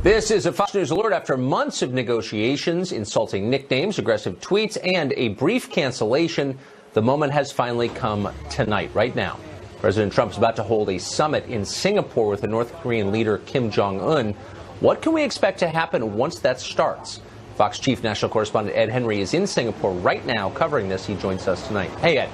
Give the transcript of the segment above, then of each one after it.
This is a Fox News alert. After months of negotiations, insulting nicknames, aggressive tweets, and a brief cancellation, the moment has finally come tonight, right now. President Trump is about to hold a summit in Singapore with the North Korean leader Kim Jong Un. What can we expect to happen once that starts? Fox Chief National Correspondent Ed Henry is in Singapore right now covering this. He joins us tonight. Hey, Ed.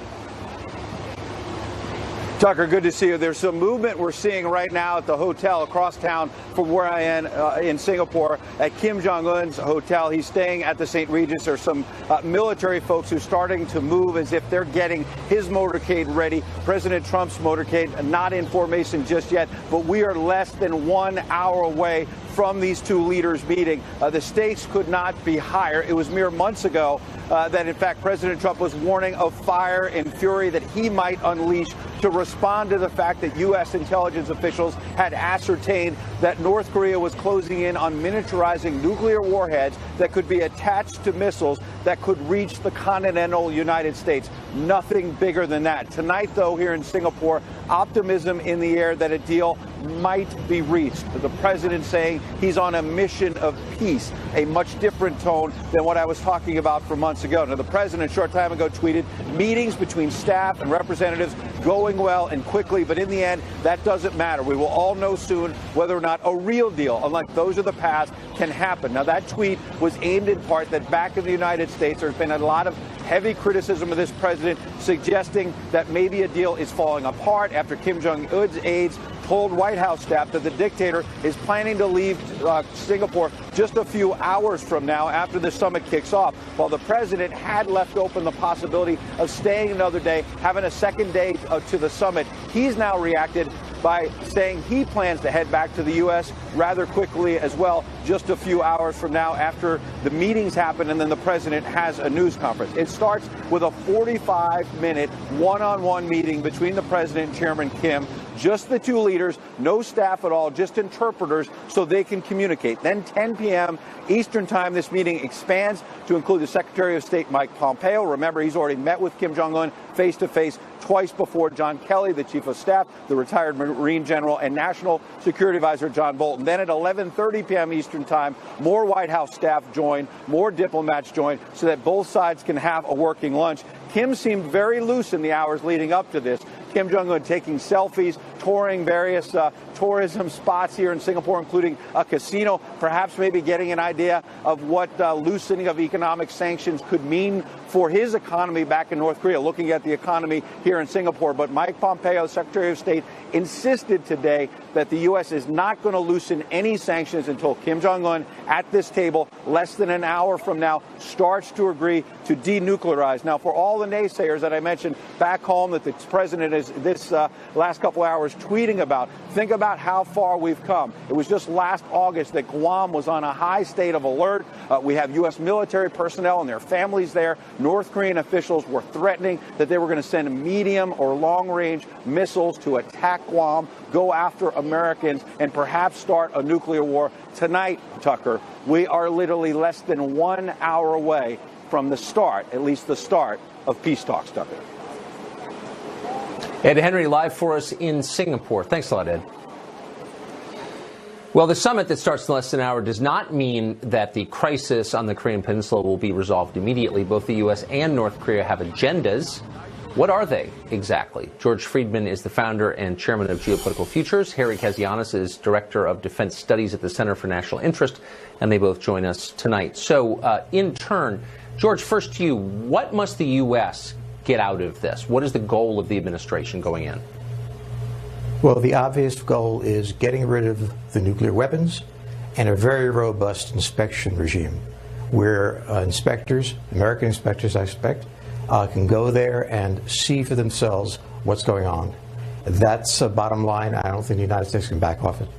Tucker, good to see you. There's some movement we're seeing right now at the hotel across town from where I am in Singapore at Kim Jong Un's hotel. He's staying at the St. Regis. There's some military folks who are starting to move as if they're getting his motorcade ready. President Trump's motorcade not in formation just yet, but we are less than 1 hour away from these two leaders meeting. The stakes could not be higher. It was mere months ago that, in fact, President Trump was warning of fire and fury that he might unleash to respond to the fact that U.S. intelligence officials had ascertained that North Korea was closing in on miniaturizing nuclear warheads that could be attached to missiles that could reach the continental United States. Nothing bigger than that. Tonight, though, here in Singapore, optimism in the air that a deal might be reached. The president saying he's on a mission of peace, a much different tone than what I was talking about for months ago. Now, the president a short time ago tweeted meetings between staff and representatives going well and quickly, but in the end, that doesn't matter. We will all know soon whether or not a real deal, unlike those of the past, can happen. Now, that tweet was aimed in part that back in the United States, there's been a lot of heavy criticism of this president, suggesting that maybe a deal is falling apart after Kim Jong Un's aides told White House staff that the dictator is planning to leave Singapore just a few hours from now after the summit kicks off. While the president had left open the possibility of staying another day, having a second day to the summit, he's now reacted by saying he plans to head back to the U.S. rather quickly as well, just a few hours from now after the meetings happen and then the president has a news conference. It starts with a 45-minute one-on-one meeting between the president and Chairman Kim, just the two leaders, no staff at all, just interpreters so they can communicate. Then 10 p.m. Eastern time, this meeting expands to include the Secretary of State Mike Pompeo. Remember, he's already met with Kim Jong Un face-to-face twice before. John Kelly, the Chief of Staff, the retired Marine General, and National Security Advisor John Bolton. Then at 11:30 p.m. Eastern time, more White House staff join, more diplomats join, so that both sides can have a working lunch. Kim seemed very loose in the hours leading up to this. Kim Jong Un taking selfies, touring various tourism spots here in Singapore, including a casino, perhaps maybe getting an idea of what loosening of economic sanctions could mean for his economy back in North Korea, looking at the economy here in Singapore. But Mike Pompeo, Secretary of State, insisted today that the U.S. is not going to loosen any sanctions until Kim Jong Un at this table, less than an hour from now, starts to agree to denuclearize. Now, for all the naysayers that I mentioned back home that the president is this last couple hours tweeting about, think about how far we've come. It was just last August that Guam was on a high state of alert. We have U.S. military personnel and their families there. North Korean officials were threatening that they were going to send medium or long-range missiles to attack Guam, go after Americans, and perhaps start a nuclear war. Tonight, Tucker, we are literally less than 1 hour away from the start, at least the start, of peace talks, Tucker. Ed Henry live for us in Singapore. Thanks a lot, Ed. Well, the summit that starts in less than an hour does not mean that the crisis on the Korean Peninsula will be resolved immediately. Both the U.S. and North Korea have agendas. What are they exactly? George Friedman is the founder and chairman of Geopolitical Futures. Harry Kazianis is director of defense studies at the Center for National Interest, and they both join us tonight. So, in turn, George, first to you, what must the U.S. get out of this? What is the goal of the administration going in? Well, the obvious goal is getting rid of the nuclear weapons and a very robust inspection regime where inspectors, American inspectors, I expect, can go there and see for themselves what's going on. That's a bottom line. I don't think the United States can back off it.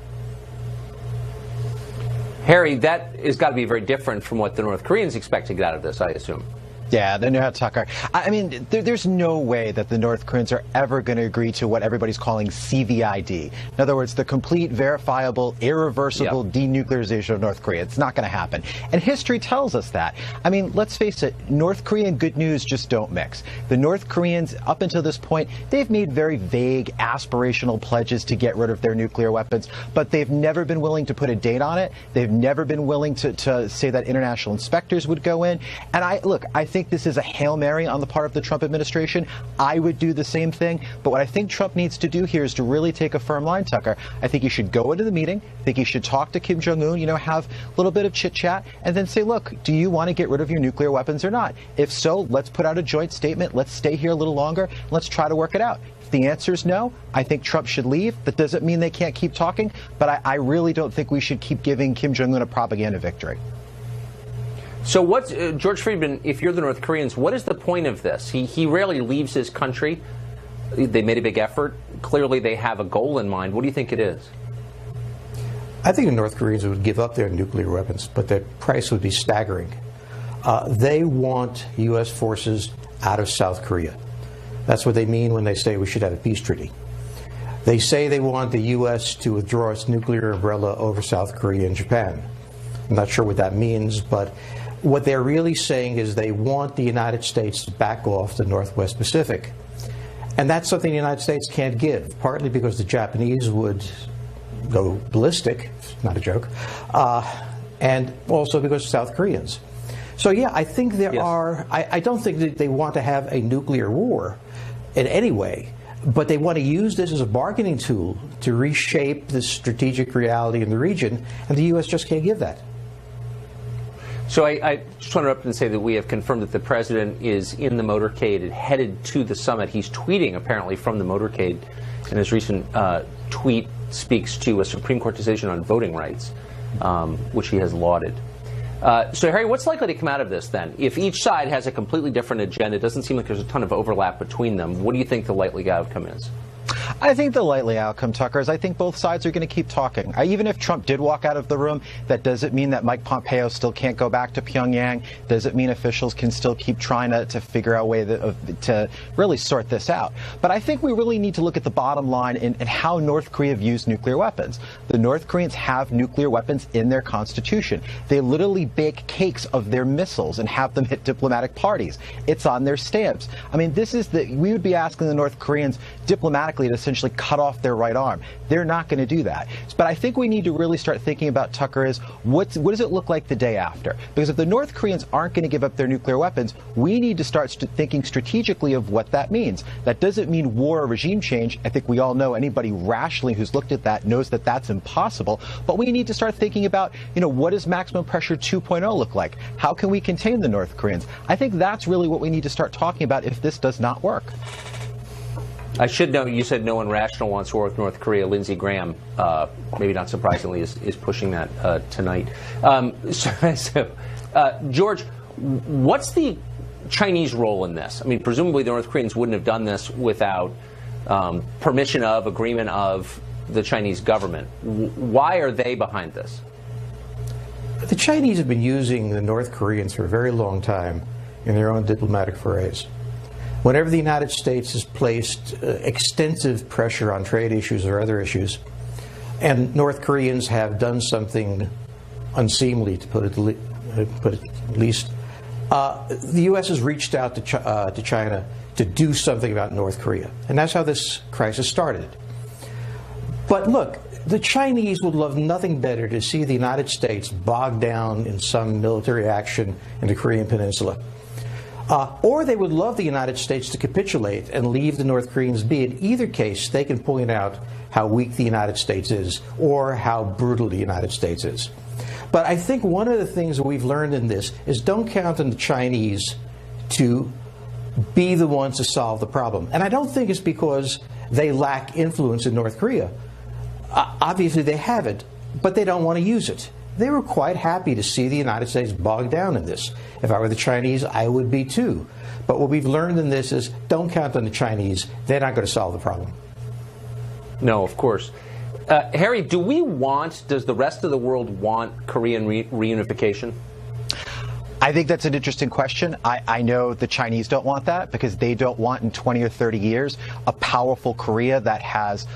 Harry, that has got to be very different from what the North Koreans expect to get out of this, I assume. Yeah, no, Tucker. I mean, there's no way that the North Koreans are ever going to agree to what everybody's calling CVID. In other words, the complete, verifiable, irreversible denuclearization of North Korea. It's not going to happen. And history tells us that. I mean, let's face it, North Korea and good news just don't mix. The North Koreans, up until this point, they've made very vague, aspirational pledges to get rid of their nuclear weapons, but they've never been willing to put a date on it. They've never been willing to say that international inspectors would go in. And I think this is a Hail Mary on the part of the Trump administration. I would do the same thing. But what I think Trump needs to do here is to really take a firm line, Tucker. I think he should go into the meeting. I think he should talk to Kim Jong Un, have a little bit of chit chat, and then say, look, do you want to get rid of your nuclear weapons or not? If so, let's put out a joint statement. Let's stay here a little longer. Let's try to work it out. If the answer is no, I think Trump should leave. That doesn't mean they can't keep talking, but I really don't think we should keep giving Kim Jong Un a propaganda victory. So what's, George Friedman, if you're the North Koreans, what is the point of this? He rarely leaves his country. They made a big effort. Clearly they have a goal in mind. What do you think it is? I think the North Koreans would give up their nuclear weapons, but the price would be staggering. They want U.S. forces out of South Korea. That's what they mean when they say we should have a peace treaty. They say they want the U.S. to withdraw its nuclear umbrella over South Korea and Japan. I'm not sure what that means, but what they're really saying is they want the United States to back off the Northwest Pacific. And that's something the United States can't give, partly because the Japanese would go ballistic, not a joke, and also because of South Koreans. So, yeah, I think there are, I don't think that they want to have a nuclear war in any way, but they want to use this as a bargaining tool to reshape the strategic reality in the region, and the U.S. just can't give that. So I just want to interrupt and say that we have confirmed that the president is in the motorcade and headed to the summit. He's tweeting, apparently, from the motorcade, and his recent tweet speaks to a Supreme Court decision on voting rights, which he has lauded. So, Harry, what's likely to come out of this, then? If each side has a completely different agenda, it doesn't seem like there's a ton of overlap between them. What do you think the likely outcome is? I think the likely outcome, Tucker, is I think both sides are going to keep talking. Even if Trump did walk out of the room, that doesn't mean that Mike Pompeo still can't go back to Pyongyang. Doesn't mean officials can still keep trying to figure out a way to really sort this out. But I think we really need to look at the bottom line and how North Korea views nuclear weapons. The North Koreans have nuclear weapons in their constitution. They literally bake cakes of their missiles and have them hit diplomatic parties. It's on their stamps. I mean, we would be asking the North Koreans diplomatically to essentially cut off their right arm. They're not going to do that. But I think we need to really start thinking about, Tucker, is what does it look like the day after? Because if the North Koreans aren't going to give up their nuclear weapons, we need to start thinking strategically of what that means. That doesn't mean war or regime change. I think we all know, anybody rationally who's looked at that knows that that's impossible. But we need to start thinking about, what does maximum pressure 2.0 look like? How can we contain the North Koreans? I think that's really what we need to start talking about if this does not work. I should note, you said no one rational wants war with North Korea. Lindsey Graham, maybe not surprisingly, is pushing that tonight. George, what's the Chinese role in this? I mean, presumably the North Koreans wouldn't have done this without permission of, agreement of the Chinese government. Why are they behind this? The Chinese have been using the North Koreans for a very long time in their own diplomatic forays. Whenever the United States has placed extensive pressure on trade issues or other issues, and North Koreans have done something unseemly, to put it least, the U.S. has reached out to China to do something about North Korea. And that's how this crisis started. But look, the Chinese would love nothing better to see the United States bogged down in some military action in the Korean Peninsula. Or they would love the United States to capitulate and leave the North Koreans be. In either case, they can point out how weak the United States is or how brutal the United States is. But I think one of the things that we've learned in this is don't count on the Chinese to be the ones to solve the problem. And I don't think it's because they lack influence in North Korea. Obviously they have it, but they don't want to use it. They were quite happy to see the United States bogged down in this. If I were the Chinese, I would be too. But what we've learned in this is don't count on the Chinese. They're not going to solve the problem. No, of course. Harry, does the rest of the world want Korean reunification? I think that's an interesting question. I know the Chinese don't want that because they don't want in 20 or 30 years a powerful Korea that has,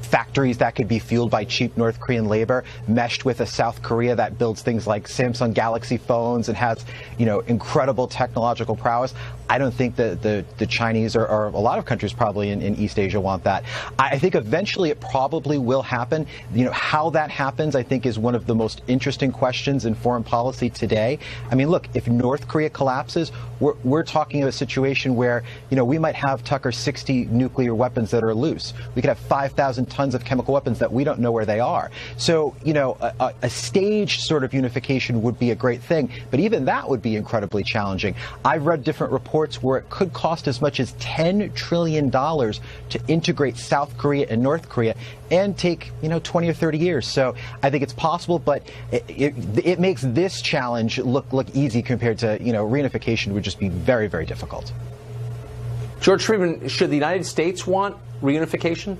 factories that could be fueled by cheap North Korean labor meshed with a South Korea that builds things like Samsung Galaxy phones and has, incredible technological prowess. I don't think that the Chinese or a lot of countries probably in East Asia want that. I think eventually it probably will happen. How that happens, I think, is one of the most interesting questions in foreign policy today. I mean, look, if North Korea collapses, we're talking of a situation where, we might have, Tucker, 60 nuclear weapons that are loose. We could have 5,000 tons of chemical weapons that we don't know where they are. So, a staged sort of unification would be a great thing, but even that would be incredibly challenging. I've read different reports where it could cost as much as $10 trillion to integrate South Korea and North Korea and take, 20 or 30 years. So I think it's possible, but it makes this challenge look easy compared to, reunification would just be very, very difficult. George Friedman, should the United States want reunification?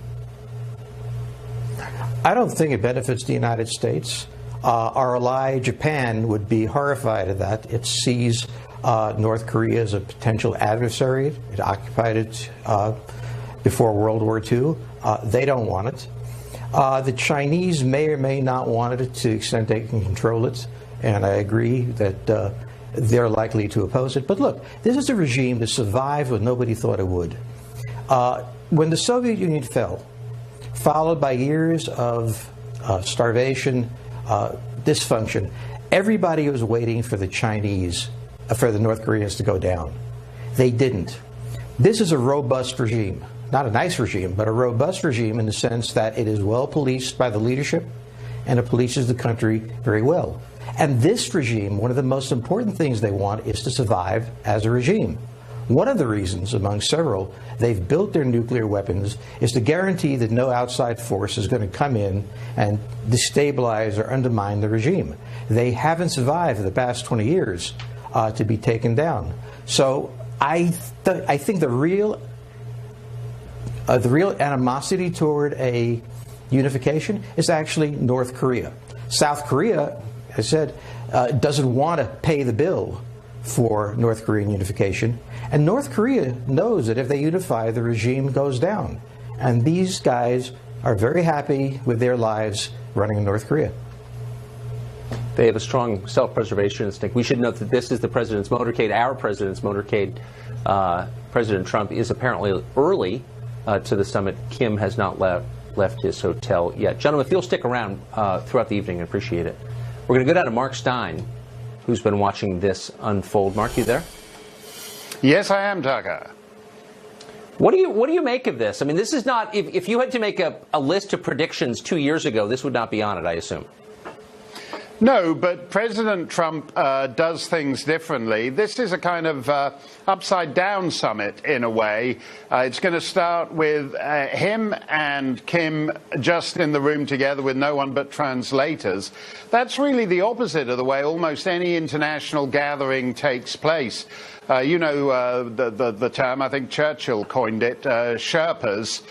I don't think it benefits the United States. Our ally, Japan, would be horrified at that. It sees North Korea as a potential adversary. It occupied it before World War II. They don't want it. The Chinese may or may not want it to the extent they can control it, and I agree that they're likely to oppose it. But look, this is a regime that survived what nobody thought it would. When the Soviet Union fell, followed by years of starvation, dysfunction, everybody was waiting for the Chinese, for the North Koreans to go down. They didn't. This is a robust regime. Not a nice regime, but a robust regime in the sense that it is well policed by the leadership and it polices the country very well. And this regime, one of the most important things they want is to survive as a regime. One of the reasons, among several, they've built their nuclear weapons is to guarantee that no outside force is going to come in and destabilize or undermine the regime. They haven't survived for the past 20 years to be taken down. So I think the real animosity toward a unification is actually North Korea. South Korea, as I said, doesn't want to pay the bill for North Korean unification. And North Korea knows that if they unify, the regime goes down. And these guys are very happy with their lives running in North Korea. They have a strong self-preservation instinct. We should note that this is the president's motorcade, our president's motorcade. President Trump is apparently early to the summit. Kim has not left his hotel yet. Gentlemen, if you'll stick around throughout the evening, I appreciate it. We're going to go down to Mark Stein, who's been watching this unfold. Mark, you there? Yes, I am, Tucker. What do you make of this? I mean, this is not, if you had to make a list of predictions 2 years ago, this would not be on it, I assume. No, but President Trump does things differently. This is a kind of upside-down summit, in a way. It's going to start with him and Kim just in the room together with no one but translators. That's really the opposite of the way almost any international gathering takes place. The term, I think Churchill coined it, Sherpas,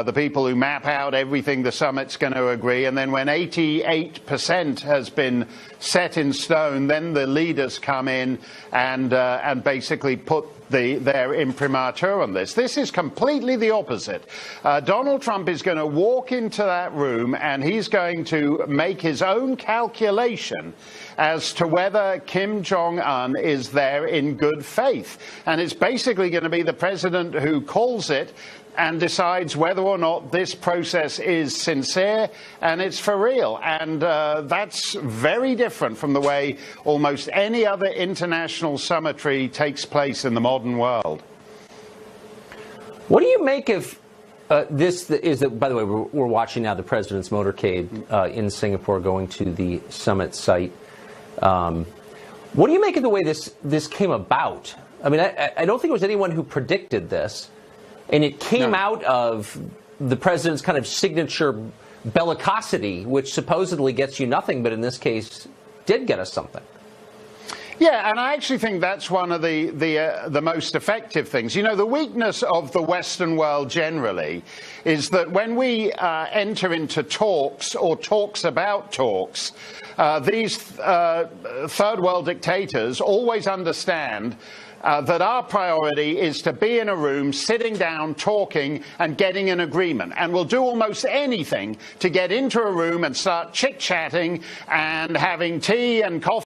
the people who map out everything the summit's going to agree, and then when 88% has been set in stone, then the leaders come in and basically put their imprimatur on this. This is completely the opposite. Donald Trump is going to walk into that room and he's going to make his own calculation as to whether Kim Jong Un is there in good faith. And it's basically going to be the president who calls it and decides whether or not this process is sincere and it's for real. And that's very different from the way almost any other international summitry takes place in the modern world. What do you make of this? By the way, we're watching now the president's motorcade in Singapore going to the summit site. What do you make of the way this came about? I mean, I don't think there was anyone who predicted this. And it came out of the president's kind of signature bellicosity, which supposedly gets you nothing, but in this case did get us something. Yeah, and I actually think that's one of the most effective things. You know, the weakness of the Western world generally is that when we enter into talks or talks about talks, these third world dictators always understand that our priority is to be in a room, sitting down, talking, and getting an agreement. And we'll do almost anything to get into a room and start chit-chatting and having tea and coffee.